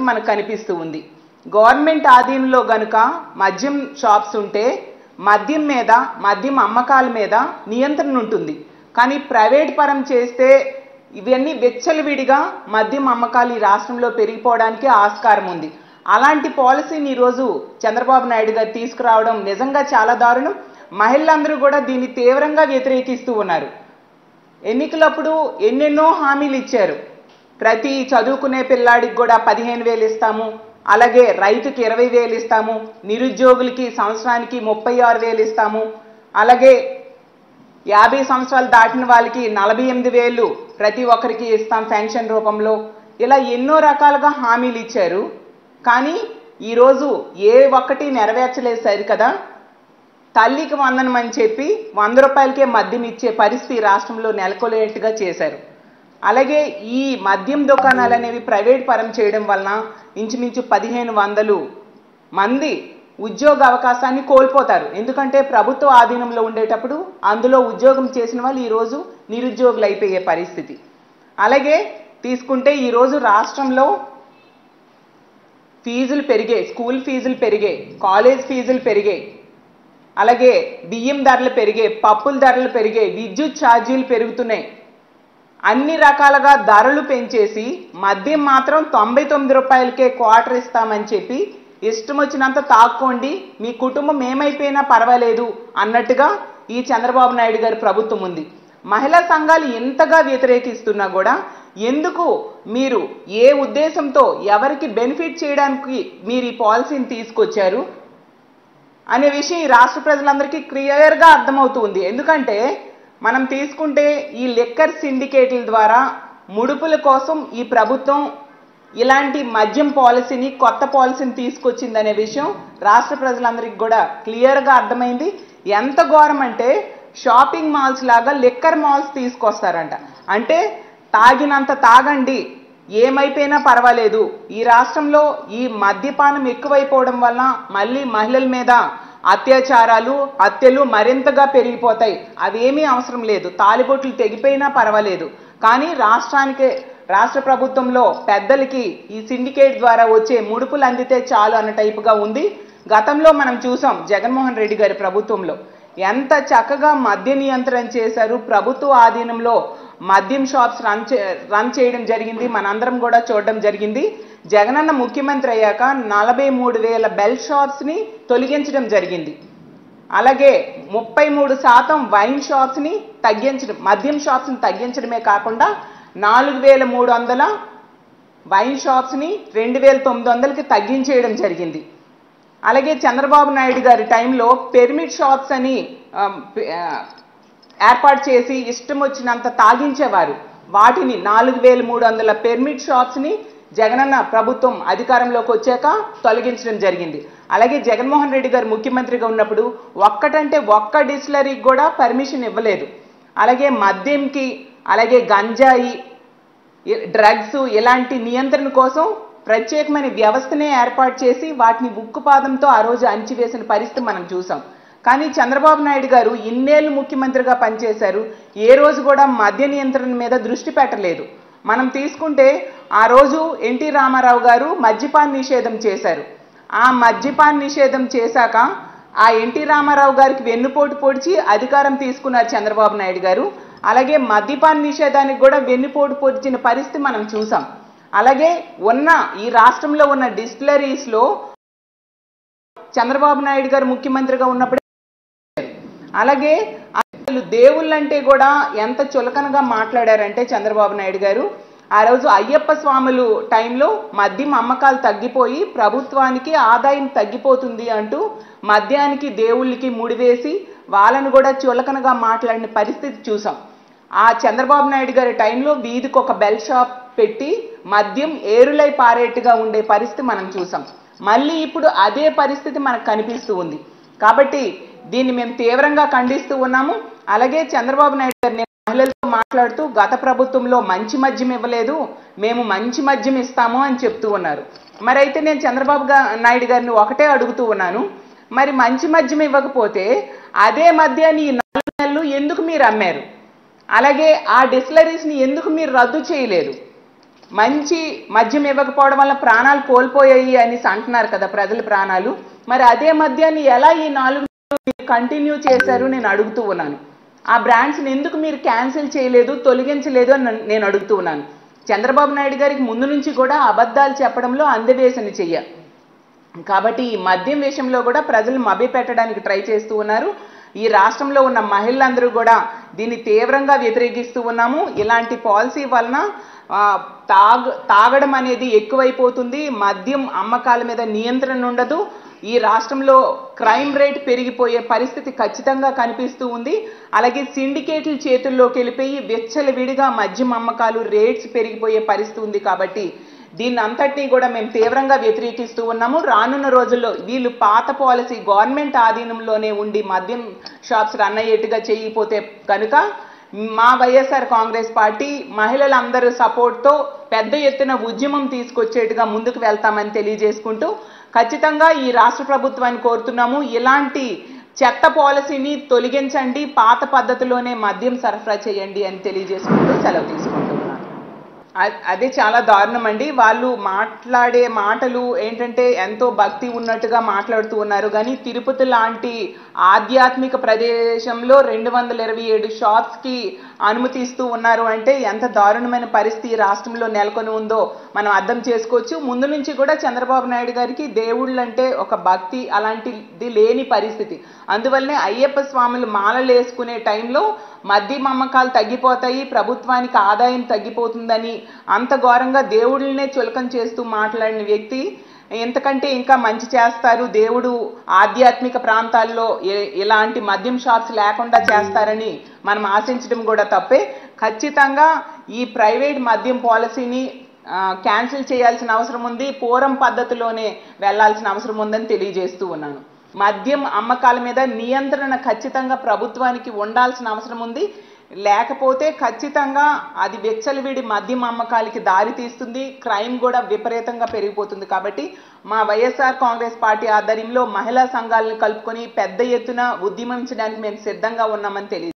మనకు కనిపిస్తూ ఉంది. గవర్నమెంట్ ఆధీనంలో గనుక మద్యం షాప్స్ ఉంటే మద్యం మీద, మద్యం అమ్మకాల మీద నియంత్రణ ఉంటుంది. కానీ ప్రైవేట్ పరం చేస్తే ఇవన్నీ విచ్చలవిడిగా మద్యం అమ్మకాలు ఈ రాష్ట్రంలో పెరిగిపోవడానికి ఆస్కారం ఉంది. అలాంటి పాలసీని ఈరోజు చంద్రబాబు నాయుడు గారు తీసుకురావడం నిజంగా చాలా దారుణం. మహిళలందరూ కూడా దీన్ని తీవ్రంగా వ్యతిరేకిస్తూ ఉన్నారు. ఎన్నికలప్పుడు ఎన్నెన్నో హామీలు ఇచ్చారు. ప్రతి చదువుకునే పిల్లాడికి కూడా 15,000 ఇస్తాము, అలాగే రైతుకి 20,000 ఇస్తాము, నిరుద్యోగులకి సంవత్సరానికి 36,000 ఇస్తాము, అలాగే 50 సంవత్సరాలు దాటిన వాళ్ళకి 48,000 ప్రతి ఒక్కరికి ఇస్తాం పెన్షన్ రూపంలో. ఇలా ఎన్నో రకాలుగా హామీలు ఇచ్చారు. కానీ ఈరోజు ఏ ఒక్కటి నెరవేర్చలేదు సరికదా. తల్లికి వందనం అని చెప్పి 100 రూపాయలకే మద్యం ఇచ్చే పరిస్థితి రాష్ట్రంలో నెలకొలేట్టుగా చేశారు. అలాగే ఈ మద్యం దుకాణాలు అనేవి ప్రైవేట్ పరం చేయడం వలన ఇంచుమించు 1,500 మంది ఉద్యోగ అవకాశాన్ని కోల్పోతారు. ఎందుకంటే ప్రభుత్వ ఆధీనంలో ఉండేటప్పుడు అందులో ఉద్యోగం చేసిన వాళ్ళు ఈరోజు నిరుద్యోగులు అయిపోయే పరిస్థితి. అలాగే తీసుకుంటే ఈరోజు రాష్ట్రంలో ఫీజులు పెరిగాయి, స్కూల్ ఫీజులు పెరిగాయి, కాలేజ్ ఫీజులు పెరిగాయి, అలాగే బియ్యం ధరలు పెరిగాయి, పప్పుల ధరలు పెరిగాయి, విద్యుత్ ఛార్జీలు పెరుగుతున్నాయి. అన్ని రకాలుగా ధరలు పెంచేసి మద్యం మాత్రం 99 రూపాయలకే క్వార్టర్ ఇస్తామని చెప్పి ఇష్టం వచ్చినంత తాక్కోండి, మీ కుటుంబం ఏమైపోయినా పర్వాలేదు అన్నట్టుగా ఈ చంద్రబాబు నాయుడు గారి ప్రభుత్వం ఉంది. మహిళా సంఘాలు ఎంతగా వ్యతిరేకిస్తున్నా కూడా ఎందుకు మీరు ఏ ఉద్దేశంతో ఎవరికి బెనిఫిట్ చేయడానికి మీరు ఈ పాలసీని తీసుకొచ్చారు అనే విషయం ఈ రాష్ట్ర ప్రజలందరికీ క్లియర్గా అర్థమవుతుంది. ఎందుకంటే మనం తీసుకుంటే ఈ లిక్కర్ సిండికేట్ల ద్వారా ముడుపుల కోసం ఈ ప్రభుత్వం ఇలాంటి మద్యం పాలసీని, కొత్త పాలసీని తీసుకొచ్చిందనే విషయం రాష్ట్ర ప్రజలందరికీ కూడా క్లియర్గా అర్థమైంది. ఎంత ఘోరం అంటే షాపింగ్ మాల్స్ లాగా లిక్కర్ మాల్స్ తీసుకొస్తారంట. అంటే తాగినంత తాగండి, ఏమైపోయినా పర్వాలేదు. ఈ రాష్ట్రంలో ఈ మద్యపానం ఎక్కువైపోవడం వల్ల మళ్ళీ మహిళల మీద అత్యాచారాలు, హత్యలు మరింతగా పెరిగిపోతాయి. అవేమీ అవసరం లేదు, తాలిబొట్లు తెగిపోయినా పర్వాలేదు. కానీ రాష్ట్ర ప్రభుత్వంలో పెద్దలకి ఈ సిండికేట్ ద్వారా వచ్చే ముడుపులు అందితే చాలు అన్న టైపుగా ఉంది. గతంలో మనం చూసాం జగన్మోహన్ రెడ్డి గారి ప్రభుత్వంలో ఎంత చక్కగా మద్య నియంత్రణ చేశారు. ప్రభుత్వ ఆధీనంలో మద్యం షాప్స్ రన్ చేయడం జరిగింది, మనందరం కూడా చూడడం జరిగింది. జగనన్న ముఖ్యమంత్రి అయ్యాక 43,000 బెల్ షాప్స్ని తొలగించడం జరిగింది. అలాగే 33% వైన్ షాప్స్ని తగ్గించడం, మద్యం షాప్స్ని తగ్గించడమే కాకుండా 4,300 వైన్ షాప్స్ని 2,900కి తగ్గించేయడం జరిగింది. అలాగే చంద్రబాబు నాయుడు గారి టైంలో పెర్మిట్ షాప్స్ అని ఏర్పాటు చేసి ఇష్టం వచ్చినంత తాగించేవారు. వాటిని 4,300 పెర్మిట్ షాప్స్ని జగనన్న ప్రభుత్వం అధికారంలోకి వచ్చాక తొలగించడం జరిగింది. అలాగే జగన్మోహన్ రెడ్డి గారు ముఖ్యమంత్రిగా ఉన్నప్పుడు ఒక్క డిస్టిలరీకి కూడా పర్మిషన్ ఇవ్వలేదు. అలాగే మద్యంకి, అలాగే గంజాయి, డ్రగ్స్ ఇలాంటి నియంత్రణ కోసం ప్రత్యేకమైన వ్యవస్థనే ఏర్పాటు చేసి వాటిని ఉక్కుపాదంతో ఆ రోజు అణిచివేసిన పరిస్థితి మనం చూసాం. కానీ చంద్రబాబు నాయుడు గారు ఇన్నేళ్లు ముఖ్యమంత్రిగా పనిచేశారు, ఏ రోజు కూడా మద్య నియంత్రణ మీద దృష్టి పెట్టలేదు. మనం తీసుకుంటే ఆ రోజు ఎన్టీ రామారావు గారు మద్యపాన నిషేధం చేశారు. ఆ మద్యపాన నిషేధం చేశాక ఆ ఎన్టీ రామారావు గారికి వెన్నుపోటు పొడిచి అధికారం తీసుకున్నారు చంద్రబాబు నాయుడు గారు. అలాగే మద్యపాన నిషేధానికి కూడా వెన్నుపోటు పొడిచిన పరిస్థితి మనం చూసాం. అలాగే ఈ రాష్ట్రంలో ఉన్న డిస్టిలరీస్లో చంద్రబాబు నాయుడు గారు ముఖ్యమంత్రిగా ఉన్నప్పుడే, అలాగే దేవుళ్ళంటే కూడా ఎంత చులకనగా మాట్లాడారంటే చంద్రబాబు నాయుడు గారు ఆ రోజు అయ్యప్ప స్వాములు టైంలో మద్యం అమ్మకాలు తగ్గిపోయి ప్రభుత్వానికి ఆదాయం తగ్గిపోతుంది అంటూ మద్యానికి దేవుళ్ళకి ముడివేసి వాళ్ళను కూడా చులకనగా మాట్లాడిన పరిస్థితి చూసాం. ఆ చంద్రబాబు నాయుడు గారి టైంలో వీధికి ఒక బెల్ షాప్ పెట్టి మద్యం ఏరులై పారేట్టుగా ఉండే పరిస్థితి మనం చూసాం. మళ్ళీ ఇప్పుడు అదే పరిస్థితి మనకు కనిపిస్తూ ఉంది. కాబట్టి దీన్ని మేము తీవ్రంగా ఖండిస్తూ ఉన్నాము. అలాగే చంద్రబాబు నాయుడు గారు మహిళలతో మాట్లాడుతూ గత ప్రభుత్వంలో మంచి మద్యం ఇవ్వలేదు, మేము మంచి మద్యం ఇస్తాము అని చెప్తూ ఉన్నారు. మరి అయితే నేను చంద్రబాబు నాయుడు గారిని ఒకటే అడుగుతూ ఉన్నాను, మరి మంచి మద్యం ఇవ్వకపోతే అదే మద్యాన్ని 4 నెలలు ఎందుకు మీరు అమ్మారు? అలాగే ఆ డిస్టిలరీస్ని ఎందుకు మీరు రద్దు చేయలేదు? మంచి మద్యం ఇవ్వకపోవడం వల్ల ప్రాణాలు కోల్పోయాయి అని అంటున్నారు కదా ప్రజల ప్రాణాలు. మరి అదే మద్యాన్ని ఎలా ఈ 4 కంటిన్యూ చేశారు నేను అడుగుతూ ఉన్నాను. ఆ బ్రాండ్స్ని ఎందుకు మీరు క్యాన్సిల్ చేయలేదు, తొలగించలేదు అని నేను అడుగుతూ ఉన్నాను. చంద్రబాబు నాయుడు గారికి ముందు నుంచి కూడా అబద్ధాలు చెప్పడంలో అందవేశని చెయ్య. కాబట్టి ఈ మద్యం విషయంలో కూడా ప్రజలు మభ్యపెట్టడానికి ట్రై చేస్తూ ఉన్నారు. ఈ రాష్ట్రంలో ఉన్న మహిళలందరూ కూడా దీన్ని తీవ్రంగా వ్యతిరేకిస్తూ ఉన్నాము. ఇలాంటి పాలసీ వలన తాగడం అనేది ఎక్కువైపోతుంది, మద్యం అమ్మకాల మీద నియంత్రణ ఉండదు, ఈ రాష్ట్రంలో క్రైమ్ రేట్ పెరిగిపోయే పరిస్థితి ఖచ్చితంగా కనిపిస్తూ ఉంది. అలాగే సిండికేట్ల చేతుల్లోకి వెళ్ళిపోయి విచ్చలవిడిగా మద్యం అమ్మకాలు రేట్స్ పెరిగిపోయే పరిస్థితి ఉంది. కాబట్టి దీన్ని అంతటినీ కూడా మేము తీవ్రంగా వ్యతిరేకిస్తూ ఉన్నాము. రానున్న రోజుల్లో వీళ్ళు పాత పాలసీ గవర్నమెంట్ ఆధీనంలోనే ఉండి మద్యం షాప్స్ రన్ అయ్యేట్టుగా చేయకపోతే కనుక మా వైఎస్ఆర్ కాంగ్రెస్ పార్టీ మహిళలందరూ సపోర్ట్తో పెద్ద ఎత్తున ఉద్యమం తీసుకొచ్చేట్టుగా ముందుకు వెళ్తామని తెలియజేసుకుంటూ ఖచ్చితంగా ఈ రాష్ట్ర ప్రభుత్వాన్ని కోరుతున్నాము, ఇలాంటి చెత్త పాలసీని తొలగించండి, పాత పద్ధతిలోనే మద్యం సరఫరా చేయండి అని తెలియజేసుకుంటూ సెలవు తీసుకుంటున్నాను. అదే చాలా దారుణం అండి. వాళ్ళు మాట్లాడే మాటలు ఏంటంటే ఎంతో భక్తి ఉన్నట్టుగా మాట్లాడుతూ ఉన్నారు, కానీ తిరుపతి లాంటి ఆధ్యాత్మిక ప్రదేశంలో 227 షాప్స్కి అనుమతిస్తూ ఉన్నారు అంటే ఎంత దారుణమైన పరిస్థితి రాష్ట్రంలో నెలకొని ఉందో మనం అర్థం చేసుకోవచ్చు. ముందు నుంచి కూడా చంద్రబాబు నాయుడు గారికి దేవుళ్ళంటే ఒక భక్తి అలాంటిది లేని పరిస్థితి. అందువల్లనే అయ్యప్ప స్వాములు మాలలు వేసుకునే టైంలో మద్యం అమ్మకాలు తగ్గిపోతాయి, ప్రభుత్వానికి ఆదాయం తగ్గిపోతుందని అంత ఘోరంగా దేవుళ్ళనే చులకం చేస్తూ మాట్లాడిన వ్యక్తి ఎంతకంటే ఇంకా మంచి చేస్తారు, దేవుడు ఆధ్యాత్మిక ప్రాంతాల్లో ఇలాంటి మద్యం షాప్స్ లేకుండా చేస్తారని మనం ఆశించడం కూడా తప్పే. ఖచ్చితంగా ఈ ప్రైవేట్ మద్యం పాలసీని క్యాన్సిల్ చేయాల్సిన అవసరం ఉంది, పూర్వం పద్ధతిలోనే వెళ్లాల్సిన అవసరం ఉందని తెలియజేస్తూ ఉన్నాను. మద్యం అమ్మకాల మీద నియంత్రణ ఖచ్చితంగా ప్రభుత్వానికి ఉండాల్సిన అవసరం ఉంది, లేకపోతే ఖచ్చితంగా అది విచ్చలవిడి మద్యం అమ్మకాలకి దారి తీస్తుంది, క్రైమ్ కూడా విపరీతంగా పెరిగిపోతుంది. కాబట్టి మా వైఎస్ఆర్ కాంగ్రెస్ పార్టీ ఆధ్వర్యంలో మహిళా సంఘాలను కలుపుకొని పెద్ద ఎత్తున ఉద్యమించడానికి మేము సిద్ధంగా ఉన్నామని తెలియజేస్తాం.